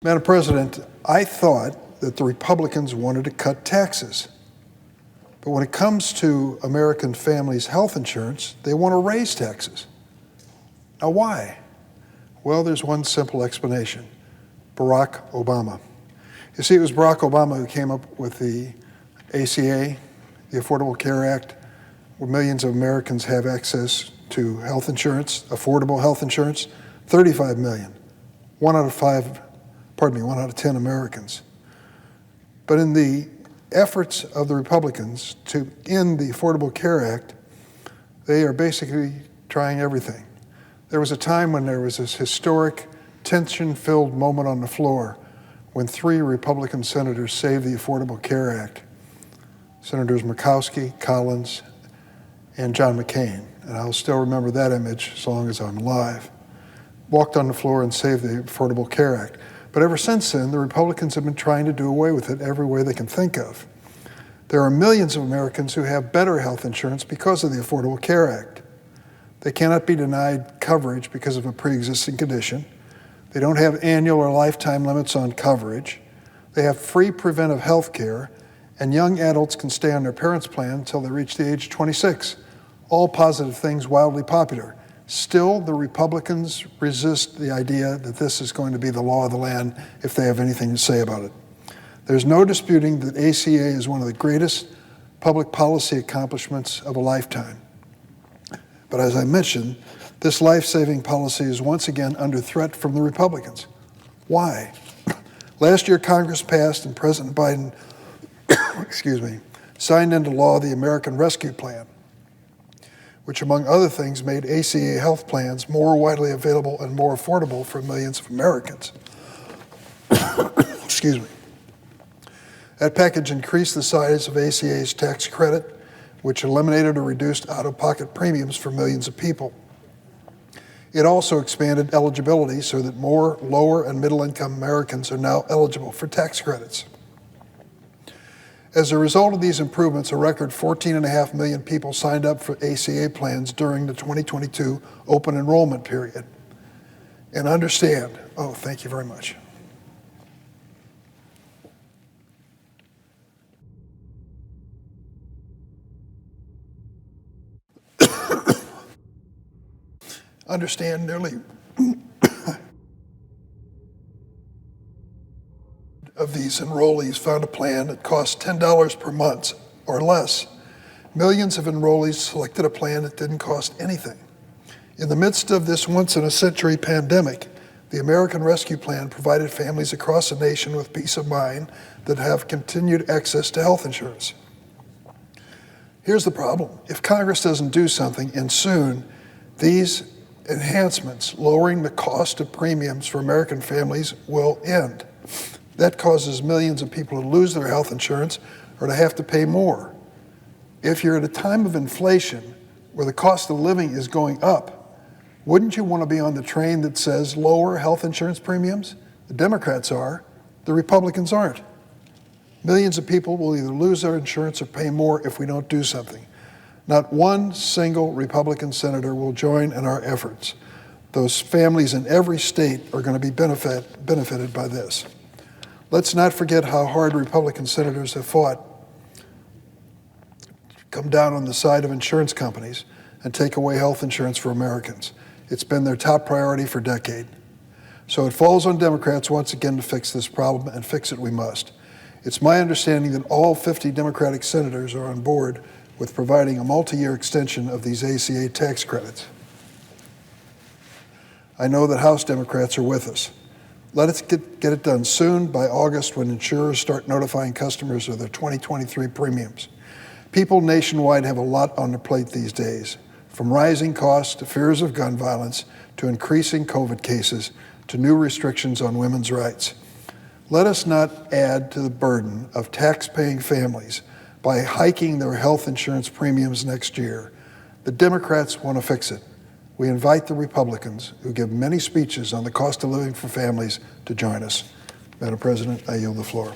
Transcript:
Madam President, I thought that the Republicans wanted to cut taxes. But when it comes to American families' health insurance, they want to raise taxes. Now, why? Well, there's one simple explanation: Barack Obama. You see, it was Barack Obama who came up with the ACA, the Affordable Care Act, where millions of Americans have access to health insurance, affordable health insurance. 35 million, 1 out of 10 Americans. But in the efforts of the Republicans to end the Affordable Care Act, they are basically trying everything. There was a time when there was this historic, tension-filled moment on the floor when 3 Republican senators saved the Affordable Care Act. Senators Murkowski, Collins, and John McCain. And I'll still remember that image as long as I'm alive. Walked on the floor and saved the Affordable Care Act. But ever since then, the Republicans have been trying to do away with it every way they can think of. There are millions of Americans who have better health insurance because of the Affordable Care Act. They cannot be denied coverage because of a pre-existing condition. They don't have annual or lifetime limits on coverage. They have free preventive health care, and young adults can stay on their parents' plan until they reach the age of 26. All positive things, wildly popular. Still, the Republicans resist the idea that this is going to be the law of the land if they have anything to say about it. There's no disputing that ACA is one of the greatest public policy accomplishments of a lifetime. But as I mentioned, this life-saving policy is once again under threat from the Republicans. Why? Last year, Congress passed and President Biden signed into law the American Rescue Plan, which, among other things, made ACA health plans more widely available and more affordable for millions of Americans. That package increased the size of ACA's tax credit, which eliminated or reduced out-of-pocket premiums for millions of people. It also expanded eligibility so that more lower and middle-income Americans are now eligible for tax credits. As a result of these improvements, a record 14.5 million people signed up for ACA plans during the 2022 open enrollment period. And understand, thank you very much. Understand nearly of these enrollees found a plan that cost $10 per month or less. Millions of enrollees selected a plan that didn't cost anything. In the midst of this once-in-a-century pandemic, the American Rescue Plan provided families across the nation with peace of mind that have continued access to health insurance. Here's the problem. If Congress doesn't do something, and soon, these enhancements, lowering the cost of premiums for American families, will end. That causes millions of people to lose their health insurance or to have to pay more. If you're at a time of inflation where the cost of living is going up, wouldn't you want to be on the train that says lower health insurance premiums? The Democrats are, the Republicans aren't. Millions of people will either lose their insurance or pay more if we don't do something. Not one single Republican senator will join in our efforts. Those families in every state are going to be benefited by this. Let's not forget how hard Republican senators have fought to come down on the side of insurance companies and take away health insurance for Americans. It's been their top priority for decades. So it falls on Democrats once again to fix this problem, and fix it we must. It's my understanding that all 50 Democratic senators are on board with providing a multi-year extension of these ACA tax credits. I know that House Democrats are with us. Let us get it done soon, by August, when insurers start notifying customers of their 2023 premiums. People nationwide have a lot on their plate these days, from rising costs to fears of gun violence to increasing COVID cases to new restrictions on women's rights. Let us not add to the burden of tax-paying families by hiking their health insurance premiums next year. The Democrats want to fix it. We invite the Republicans, who give many speeches on the cost of living for families, to join us. Madam President, I yield the floor.